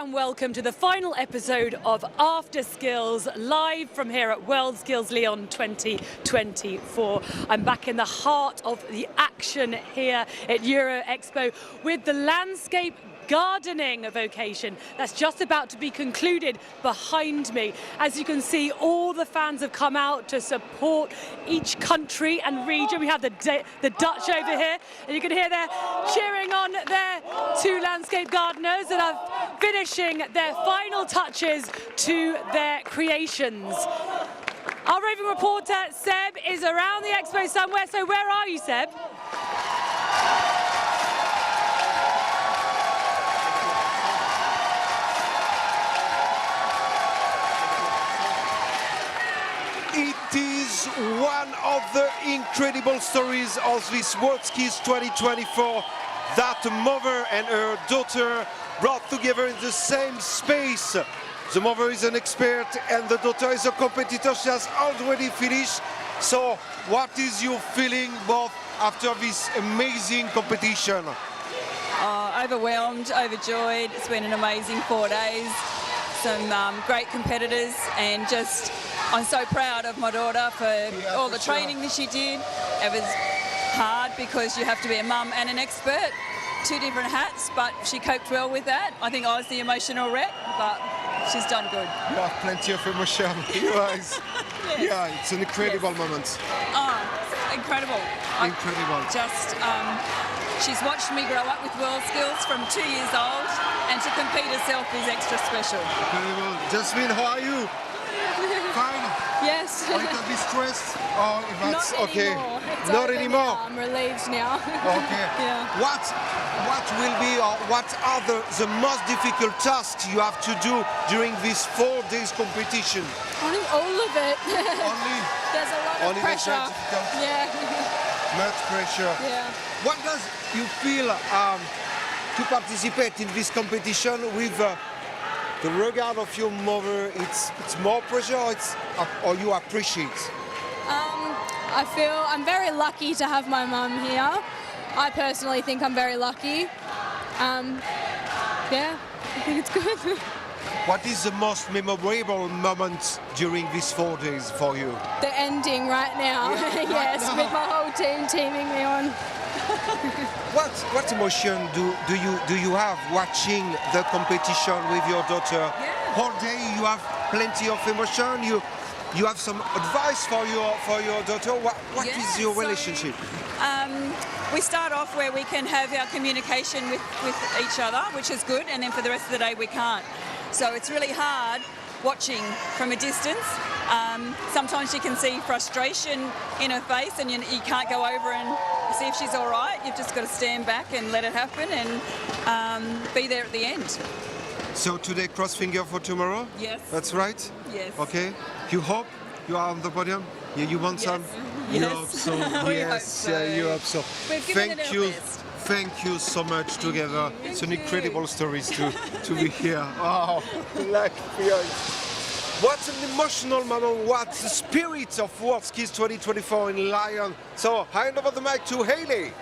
warm welcome to the final episode of After Skills, live from here at WorldSkills Lyon 2024. I'm back in the heart of the action here at Euro Expo with the landscape gardening vocation that's just about to be concluded behind me. As you can see, all the fans have come out to support each country and region. We have the Dutch over here, and you can hear they're cheering on their two landscape gardeners that are finishing their final touches to their creations. Our roving reporter Seb is around the expo somewhere, so where are you, Seb? It is one of the incredible stories of this WorldSkills 2024 that a mother and her daughter brought together in the same space. The mother is an expert and the daughter is a competitor. She has already finished. So what is your feeling both after this amazing competition? Overwhelmed, overjoyed. It's been an amazing 4 days. Some great competitors, and just I'm so proud of my daughter for all the training that she did. It was hard because you have to be a mum and an expert, two different hats, but she coped well with that. I think I was the emotional wreck, but she's done good. You have plenty of emotion in your eyes. Yes. Yeah, it's an incredible moment. Oh, incredible. Incredible. She's watched me grow up with WorldSkills from 2 years old, and to compete herself is extra special. Incredible. Jasmine, how are you? Fine? Yes. A little bit stressed? Oh, that's Not okay. anymore. It's Not over anymore? now. I'm relieved now. Okay. Yeah. What will be, or what are the most difficult tasks you have to do during this 4 days competition? I think all of it. Only There's a lot of Only pressure. the difficult. Yeah. much pressure. Yeah. What does you feel to participate in this competition with the regard of your mother? It's more pressure, or you appreciate? I feel I'm very lucky to have my mum here. I personally think I'm very lucky. Yeah, I think it's good. What is the most memorable moment during these 4 days for you? The ending right now. Yeah, Yes, right now. with my whole team teaming me on. What emotion do you have watching the competition with your daughter? Yeah. All day you have plenty of emotion. You have some advice for your daughter. What is your relationship? We start off where we can have our communication with each other, which is good, and then for the rest of the day we can't. So it's really hard watching from a distance. Sometimes you can see frustration in her face, and you can't go over and see if she's all right. You've just got to stand back and let it happen and be there at the end. So today, cross finger for tomorrow? Yes. That's right? Yes. Okay. You hope you are on the podium? Yeah, you want some? Yes. You hope so. We Yes, hope so. yeah, you hope so. We've given it our you. best. Thank you so much together. It's an you. incredible story to be here. Oh, like what an emotional moment. What the spirit of WorldSkills 2024 in Lyon. So I hand over the mic to Hayley.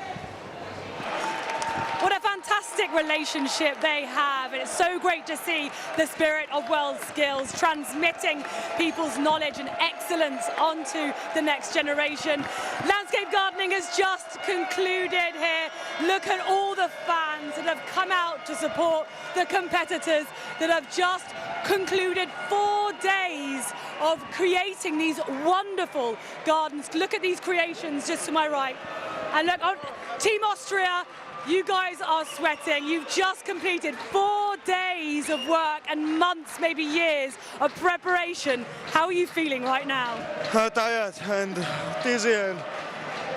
What a fantastic relationship they have, and it's so great to see the spirit of WorldSkills transmitting people's knowledge and excellence onto the next generation. Landscape gardening has just concluded here. Look at all the fans that have come out to support the competitors that have just concluded 4 days of creating these wonderful gardens. Look at these creations just to my right. And look, Team Austria, you guys are sweating. You've just completed 4 days of work and months, maybe years of preparation. How are you feeling right now? Tired and dizzy and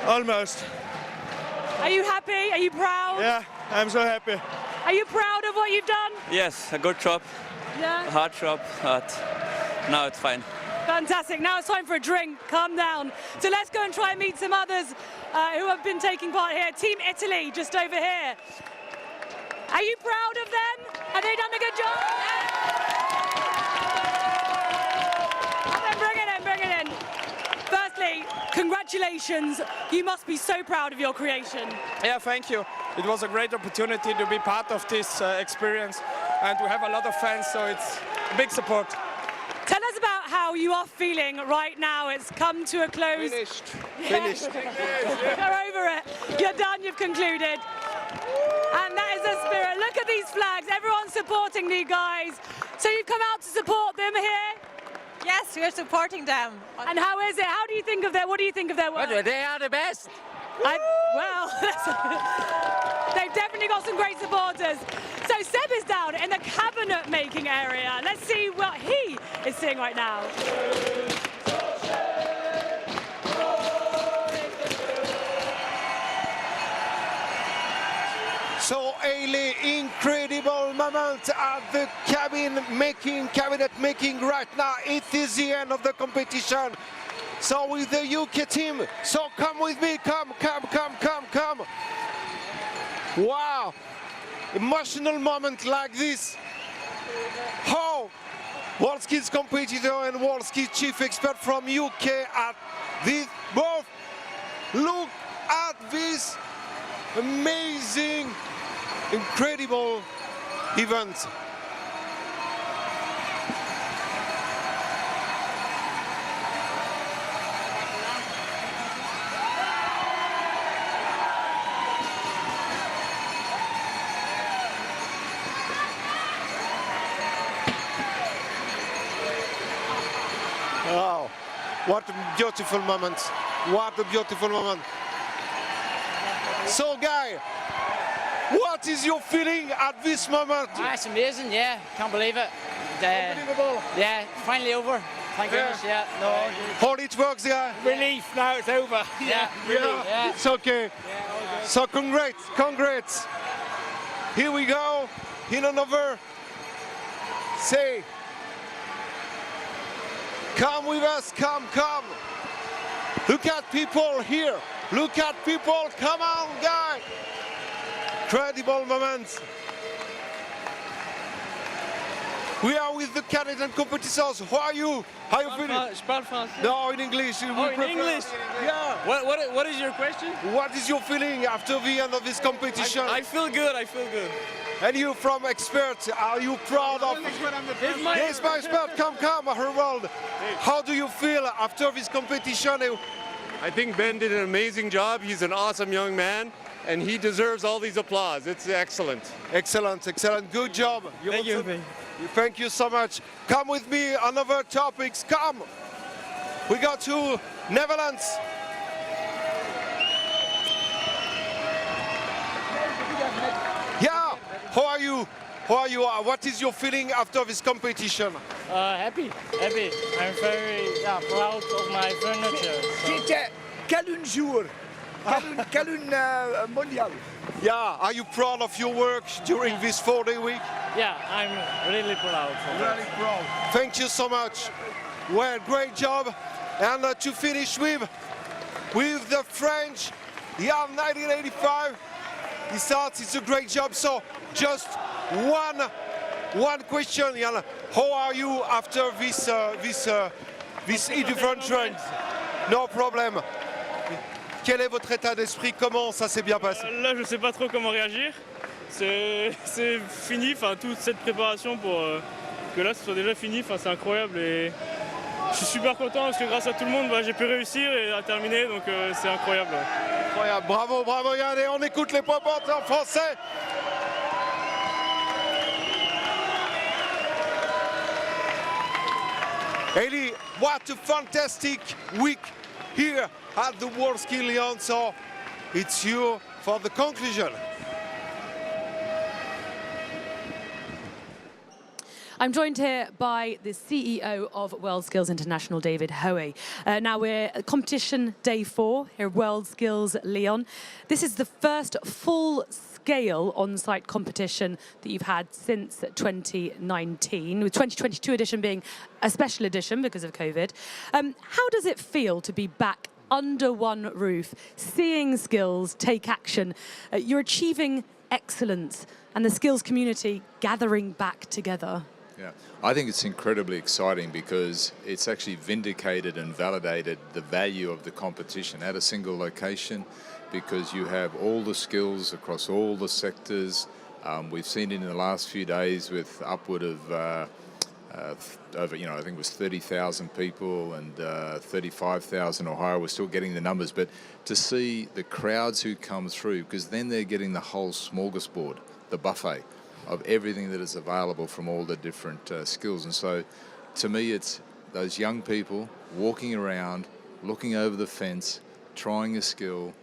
almost. Are you happy? Are you proud? Yeah, I'm so happy. Are you proud of what you've done? Yes, a good job, Yeah. a hard job, but now it's fine. Fantastic. Now it's time for a drink. Calm down. So let's go and try and meet some others who have been taking part here. Team Italy, just over here. Are you proud of them? Have they done a good job? Then bring it in. Firstly, congratulations. You must be so proud of your creation. Yeah, thank you. It was a great opportunity to be part of this experience. and we have a lot of fans, so it's big support. Tell us about how you are feeling right now. It's come to a close. Finished. You're over it. You're done, you've concluded. And that is the spirit. Look at these flags. Everyone's supporting you guys. So you've come out to support them here? Yes, we're supporting them. And how is it? How do you think of what do you think of their work? Well, they are the best. Well, they've definitely got some great supporters. So Seb is down in the cabinet making area. Let's see what he is seeing right now. So Hailey, incredible moment at the cabinet making right now. It is the end of the competition. So with the UK team, so come with me, come. Wow, emotional moment like this. How WorldSkills competitor and WorldSkills chief expert from UK at this both. Look at this amazing, incredible event. Wow, what a beautiful moment. What a beautiful moment. So, Guy, what is your feeling at this moment? It's amazing, yeah. Can't believe it. Unbelievable. Yeah, finally over. Thank goodness, yeah. No, How it works, Guy? Relief, now it's over. yeah, really, yeah. It's okay. So, congrats. Here we go, in another. Say, come with us, come. Look at people here. Look at people, come on, Guy. Incredible moments. We are with the Canadian competitors. How are you? How are you feeling? Je parle français. No, in English. Oh, in English? Yeah. What is your question? What is your feeling after the end of this competition? I feel good. And you from expert, are you proud of? Yes, my expert, come, Harold. How do you feel after this competition? I think Ben did an amazing job. He's an awesome young man, and he deserves all these applause. It's excellent. Excellent. Good job. Thank you. Thank you so much. Come with me on other topics. Come. We go to Netherlands. Yeah. How are you? What is your feeling after this competition? Happy. I'm very proud of my furniture. So. Quel un jour, quel un mondial. Yeah, are you proud of your work during this 4-day week? Yeah, I'm really proud. Really proud. Thank you so much. Well, great job. And to finish with the French, yeah, 1985. He starts, it's a great job. So just one question, Yann. How are you after this different trend? No problem. Quel est votre état d'esprit? Comment ça s'est bien passé? Là, je ne sais pas trop comment réagir. C'est fini, toute cette préparation pour que là, ce soit déjà fini. C'est incroyable et je suis super content parce que grâce à tout le monde, j'ai pu réussir et à terminer. Donc c'est incroyable. Incroyable. Bravo Yann. Et on écoute les points en français. Hailey, what a fantastic week here at the WorldSkills Lyon. So it's you for the conclusion. I'm joined here by the CEO of WorldSkills International, David Hoey. Now we're at competition day 4 here at WorldSkills Lyon. This is the first full-scale on-site competition that you've had since 2019, with 2022 edition being a special edition because of COVID. How does it feel to be back under one roof, seeing skills take action? You're achieving excellence and the skills community gathering back together. Yeah, I think it's incredibly exciting because it's actually vindicated and validated the value of the competition at a single location, because you have all the skills across all the sectors We've seen it in the last few days with upward of over, I think it was 30,000 people and 35,000 or higher. We're still getting the numbers, but to see the crowds who come through, because then they're getting the whole smorgasbord, the buffet of everything that is available from all the different skills. And so to me, it's those young people walking around, looking over the fence, trying a skill,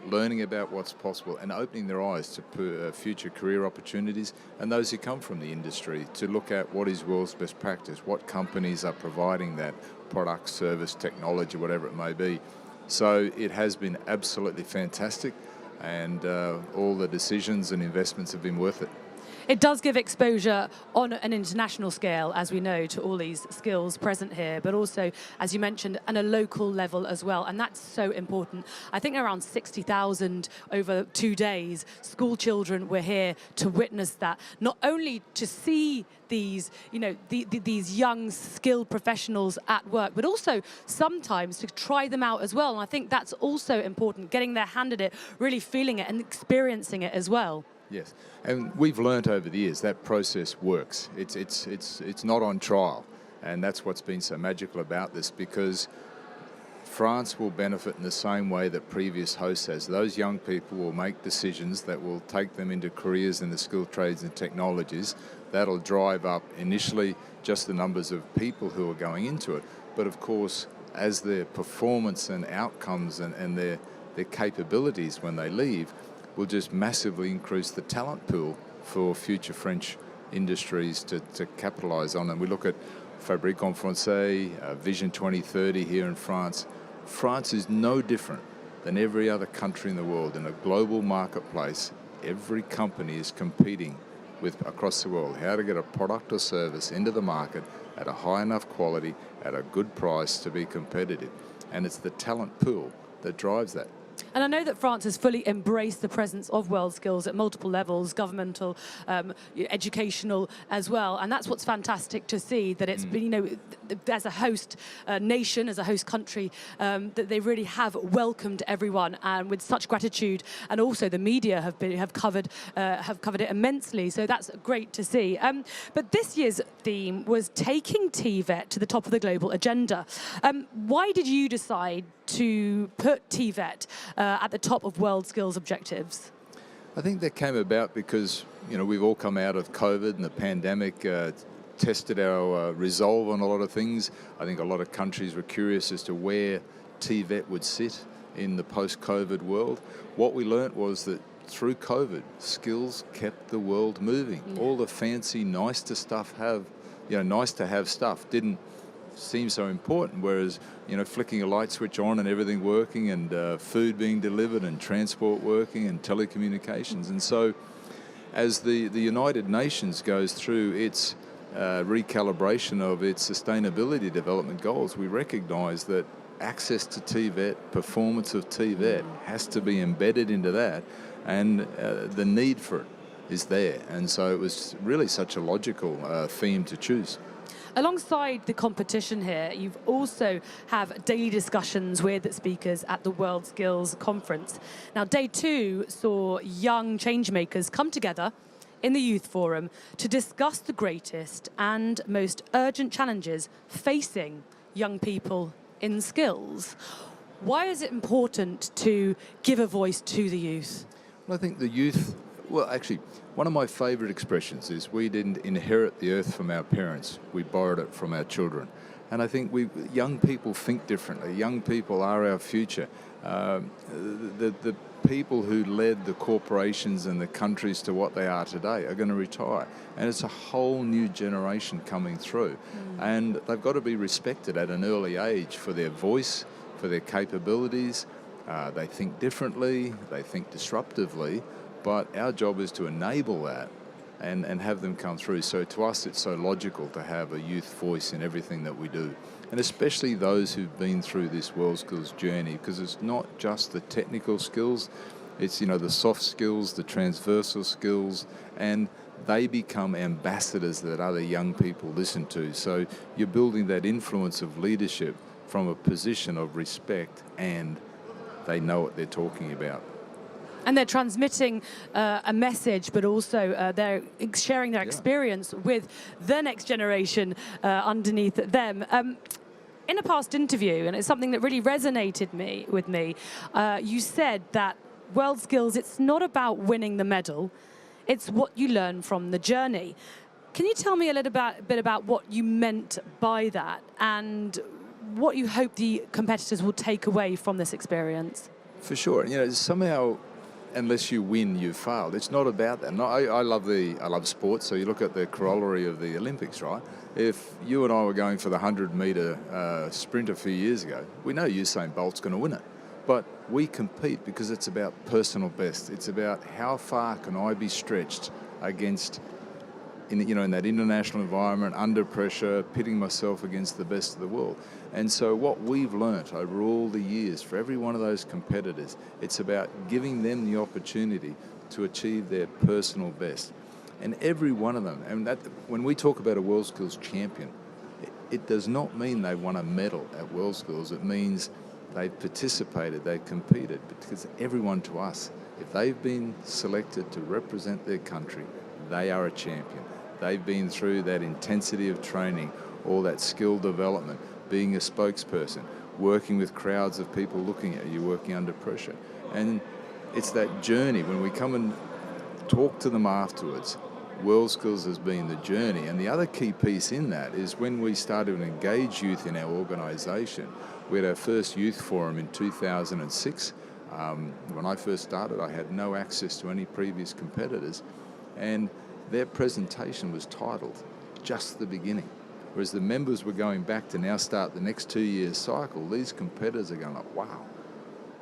learning about what's possible and opening their eyes to future career opportunities, and those who come from the industry to look at what is world's best practice, what companies are providing that product, service, technology, whatever it may be. So it has been absolutely fantastic, and all the decisions and investments have been worth it. It does give exposure on an international scale, as we know, to all these skills present here, but also, as you mentioned, on a local level as well. And that's so important. I think around 60,000 over 2 days, school children were here to witness that, not only to see these, these young skilled professionals at work, but also sometimes to try them out as well. And I think that's also important, getting their hand at it, really feeling it and experiencing it as well. Yes, and we've learnt over the years that process works. It's not on trial, and that's what's been so magical about this, because France will benefit in the same way that previous hosts has. Those young people will make decisions that will take them into careers in the skilled trades and technologies. That'll drive up initially just the numbers of people who are going into it, but of course as their performance and outcomes and their capabilities when they leave will just massively increase the talent pool for future French industries to capitalise on. And we look at Fabrique en Français, Vision 2030 here in France. France is no different than every other country in the world. In a global marketplace, every company is competing with across the world how to get a product or service into the market at a high enough quality, at a good price to be competitive. And it's the talent pool that drives that. And I know that France has fully embraced the presence of WorldSkills at multiple levels, governmental, educational as well. And that's what's fantastic to see, that it's been, as a host nation, as a host country, that they really have welcomed everyone and with such gratitude. And also the media have covered it immensely. So that's great to see. But this year's theme was taking TVET to the top of the global agenda. Why did you decide to put TVET at the top of WorldSkills objectives? I think that came about because, we've all come out of COVID and the pandemic, tested our resolve on a lot of things. I think a lot of countries were curious as to where TVET would sit in the post-COVID world. What we learnt was that through COVID, skills kept the world moving. All the fancy, nice to have stuff didn't seem so important, whereas flicking a light switch on and everything working, and food being delivered and transport working and telecommunications. And so as the United Nations goes through its recalibration of its sustainability development goals, we recognise that access to TVET, performance of TVET has to be embedded into that, and the need for it is there. And so it was really such a logical theme to choose. Alongside the competition here, you've also have daily discussions with speakers at the WorldSkills conference. Now, day 2 saw young changemakers come together in the Youth Forum to discuss the greatest and most urgent challenges facing young people in skills. Why is it important to give a voice to the youth? Well, I think the youth, actually, one of my favourite expressions is we didn't inherit the earth from our parents, we borrowed it from our children. And I think young people think differently. Young people are our future. The people who led the corporations and the countries to what they are today are going to retire. And it's a whole new generation coming through. And they've got to be respected at an early age for their voice, for their capabilities. They think differently, they think disruptively. But our job is to enable that and have them come through. So to us, it's so logical to have a youth voice in everything that we do. And especially those who've been through this WorldSkills journey, because it's not just the technical skills, it's, the soft skills, the transversal skills, and they become ambassadors that other young people listen to. So you're building that influence of leadership from a position of respect, and they know what they're talking about. And they're transmitting a message, but also they're sharing their experience with the next generation underneath them. In a past interview, and it's something that really resonated with me, you said that WorldSkills, it's not about winning the medal, it's what you learn from the journey. Can you tell me a little bit about what you meant by that and what you hope the competitors will take away from this experience? For sure. You know, somehow, unless you win, you've failed. It's not about that. No, I love sports. So you look at the corollary of the Olympics, right? If you and I were going for the 100-metre sprint a few years ago, we know Usain Bolt's going to win it. But we compete because it's about personal best. It's about how far can I be stretched against, in that international environment, under pressure, pitting myself against the best of the world. And so what we've learnt over all the years, for every one of those competitors, it's about giving them the opportunity to achieve their personal best. And every one of them, and that, when we talk about a WorldSkills champion, it does not mean they won a medal at WorldSkills. It means they've participated, they've competed, because everyone to us, if they've been selected to represent their country, they are a champion. They've been through that intensity of training, all that skill development, being a spokesperson, working with crowds of people looking at you, working under pressure. And it's that journey. When we come and talk to them afterwards, WorldSkills has been the journey. And the other key piece in that is when we started to engage youth in our organisation, we had our first youth forum in 2006. When I first started, I had no access to any previous competitors. And their presentation was titled Just the Beginning. Whereas the members were going back to now start the next 2 years cycle, these competitors are going like, wow,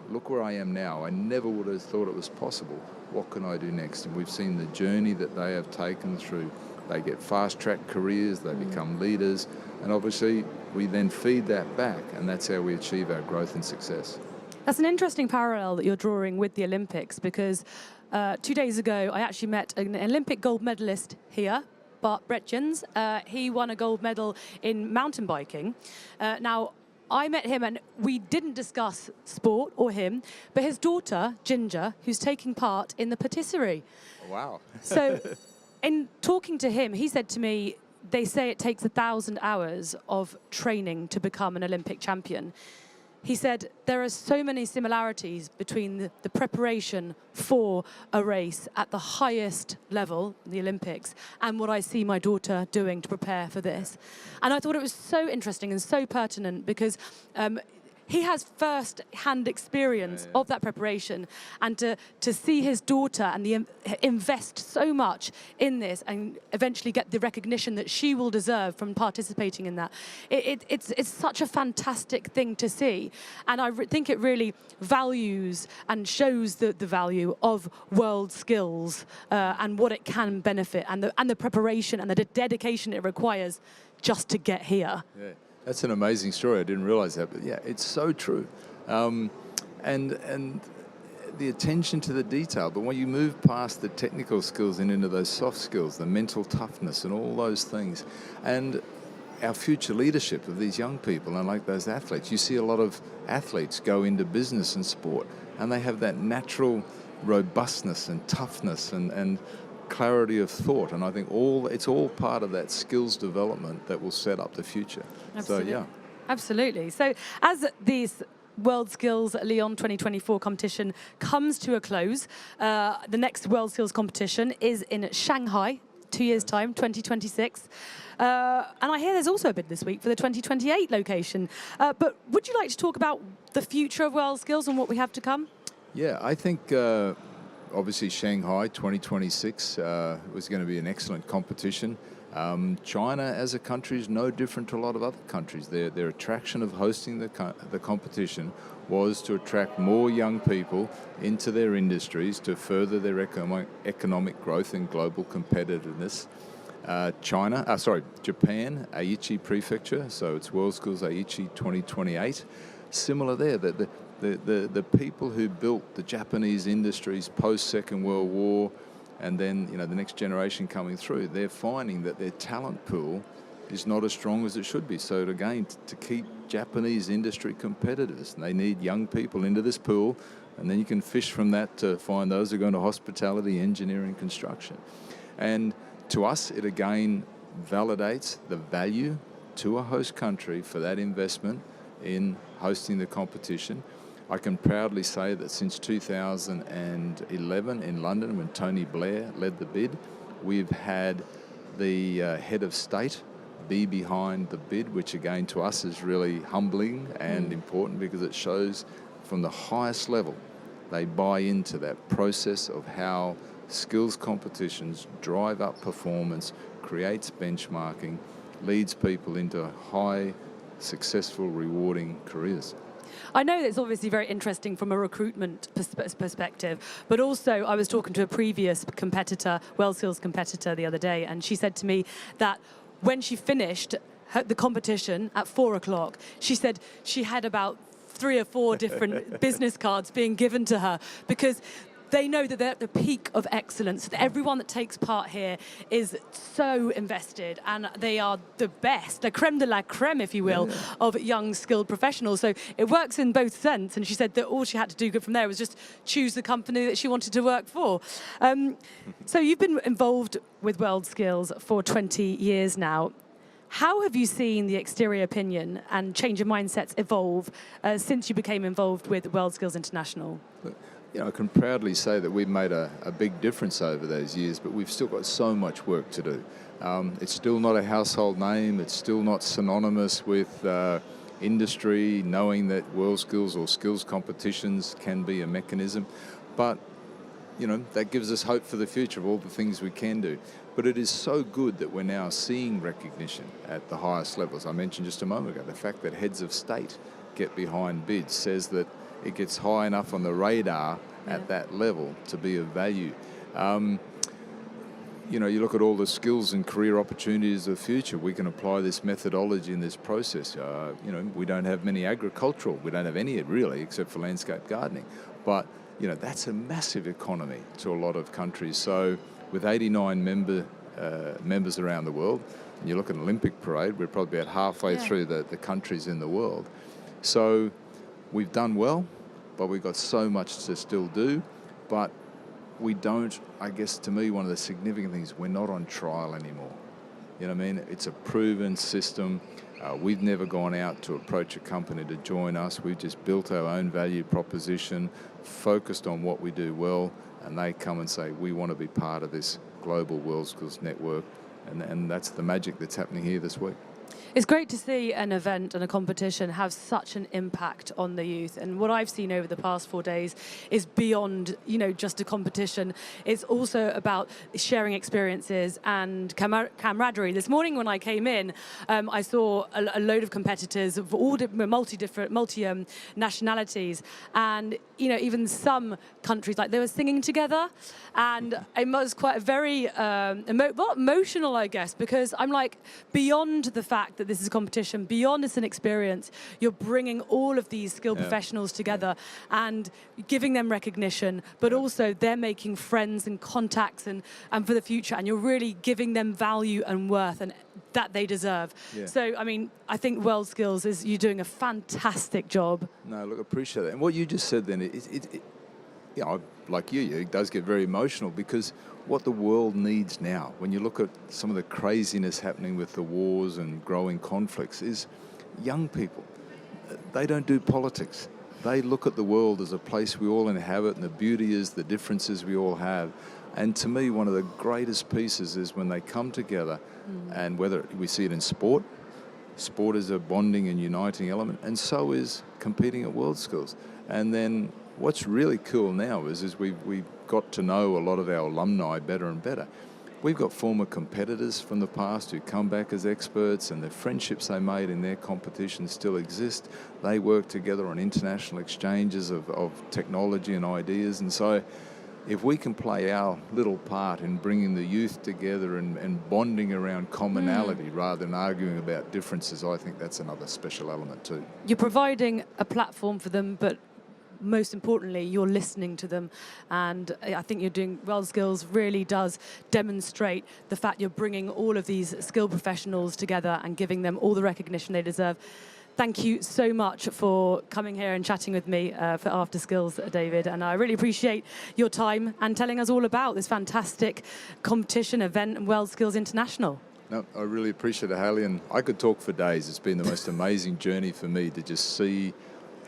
look where I am now. I never would have thought it was possible. What can I do next? And we've seen the journey that they have taken through. They get fast-track careers, they become leaders, and obviously we then feed that back, and that's how we achieve our growth and success. That's an interesting parallel that you're drawing with the Olympics, because 2 days ago I actually met an Olympic gold medalist here, Bart Bretjens. He won a gold medal in mountain biking. Now, I met him and we didn't discuss sport or him, but his daughter, Ginger, who's taking part in the patisserie. Wow. So in talking to him, he said to me, they say it takes 1,000 hours of training to become an Olympic champion. He said there are so many similarities between the preparation for a race at the highest level, the Olympics, and what I see my daughter doing to prepare for this. And I thought it was so interesting and so pertinent because he has first-hand experience of that preparation, and to see his daughter and invest so much in this and eventually get the recognition that she will deserve from participating in that, it's such a fantastic thing to see. And I think it really values and shows the value of WorldSkills and what it can benefit, and the preparation and the dedication it requires just to get here. Yeah. That's an amazing story. I didn't realize that, but yeah, it's so true. And the attention to the detail, but when you move past the technical skills and into those soft skills, the mental toughness and all those things, and our future leadership of these young people and like those athletes, you see a lot of athletes go into business and sport and they have that natural robustness and toughness and clarity of thought, and I think it's all part of that skills development that will set up the future. Absolutely. So yeah, absolutely. So as these WorldSkills Lyon 2024 competition comes to a close, the next WorldSkills competition is in Shanghai, 2 years' time, 2026. And I hear there's also a bid this week for the 2028 location. But would you like to talk about the future of WorldSkills and what we have to come? Yeah, I think obviously Shanghai 2026 was going to be an excellent competition. China as a country is no different to a lot of other countries. Their attraction of hosting the competition was to attract more young people into their industries to further their economic growth and global competitiveness. Japan, Aichi Prefecture, so it's WorldSkills Aichi 2028. Similar there, that the people who built the Japanese industries post-Second World War, and then the next generation coming through, they're finding that their talent pool is not as strong as it should be. So again, to keep Japanese industry competitors, they need young people into this pool, And then you can fish from that to find those who are going to hospitality, engineering, construction. And to us, it again validates the value to a host country for that investment in hosting the competition. I can proudly say that since 2011 in London, when Tony Blair led the bid, we've had the head of state be behind the bid, which again to us is really humbling and important, because it shows from the highest level they buy into that process of how skills competitions drive up performance, creates benchmarking, leads people into high, successful, rewarding careers. I know it's obviously very interesting from a recruitment perspective, but also I was talking to a previous competitor, WorldSkills competitor, the other day, and she said to me that when she finished the competition at 4 o'clock, she said she had about 3 or 4 different business cards being given to her, because they know that they're at the peak of excellence. Everyone that takes part here is so invested, and they are the best, the creme de la creme, if you will, of young, skilled professionals. So it works in both sense. And she said that all she had to do from there was just choose the company that she wanted to work for. So you've been involved with WorldSkills for 20 years now. How have you seen the exterior opinion and change of mindsets evolve since you became involved with WorldSkills International? You know, I can proudly say that we've made a big difference over those years, but we've still got so much work to do. It's still not a household name. It's still not synonymous with industry, knowing that WorldSkills or skills competitions can be a mechanism. But, you know, that gives us hope for the future of all the things we can do. But it is so good that we're now seeing recognition at the highest levels. I mentioned just a moment ago, the fact that heads of state get behind bids says that it gets high enough on the radar at that level to be of value. You know, you look at all the skills and career opportunities of the future. We can apply this methodology and this process. You know, we don't have many agricultural. We don't have any really, except for landscape gardening. But, you know, that's a massive economy to a lot of countries. So with 89 members around the world, and you look at an Olympic parade, we're probably about halfway through the countries in the world. So we've done well, but we've got so much to still do. But we don't, I guess to me, one of the significant things, we're not on trial anymore. You know what I mean? It's a proven system. We've never gone out to approach a company to join us. We've just built our own value proposition, focused on what we do well, and they come and say, we want to be part of this global WorldSkills network. And that's the magic that's happening here this week. It's great to see an event and a competition have such an impact on the youth. And what I've seen over the past 4 days is beyond, you know, just a competition. It's also about sharing experiences and camaraderie. This morning when I came in, I saw a load of competitors of all multi nationalities, and you know, even some countries, like they were singing together, and it was quite a very emotional, I guess, because I'm like, beyond the fact that this is a competition, beyond it's an experience, you're bringing all of these skilled professionals together and giving them recognition, but also they're making friends and contacts and for the future, and you're really giving them value and worth and that they deserve. So, I mean, I think WorldSkills is, you're doing a fantastic job. No, look, I appreciate that. And what you just said then, you know, like you, it does get very emotional, because what the world needs now, when you look at some of the craziness happening with the wars and growing conflicts, is young people. They don't do politics. They look at the world as a place we all inhabit, and the beauty is the differences we all have. And to me, one of the greatest pieces is when they come together, and whether we see it in sport, sport is a bonding and uniting element, and so is competing at WorldSkills. And then what's really cool now is we've got to know a lot of our alumni better and better. We've got former competitors from the past who come back as experts, and the friendships they made in their competitions still exist. They work together on international exchanges of technology and ideas. And so if we can play our little part in bringing the youth together and bonding around commonality rather than arguing about differences, I think that's another special element too. You're providing a platform for them, but most importantly, you're listening to them. And I think you're doing, WorldSkills really does demonstrate the fact you're bringing all of these skilled professionals together and giving them all the recognition they deserve. thank you so much for coming here and chatting with me for After Skills, David. And I really appreciate your time and telling us all about this fantastic competition event and WorldSkills International. No, I really appreciate it, Haley, and I could talk for days. It's been the most amazing journey for me to just see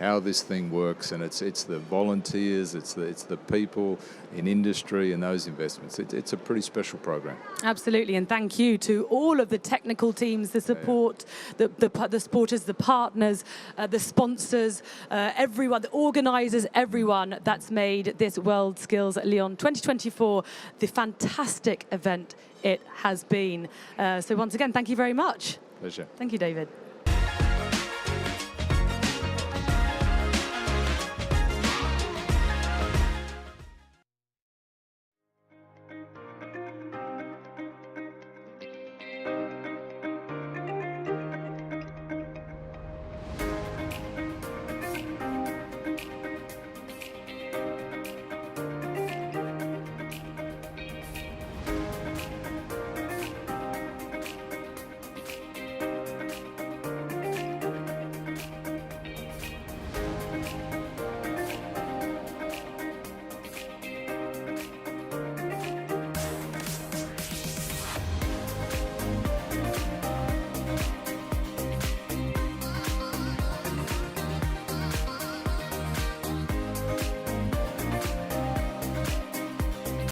how this thing works, and it's the volunteers, it's the people in industry and those investments. It's a pretty special program. Absolutely, and thank you to all of the technical teams, the support, the supporters, the partners, the sponsors, everyone, the organisers, everyone that's made this WorldSkills Lyon 2024 the fantastic event it has been. So once again, thank you very much. Pleasure. Thank you, David.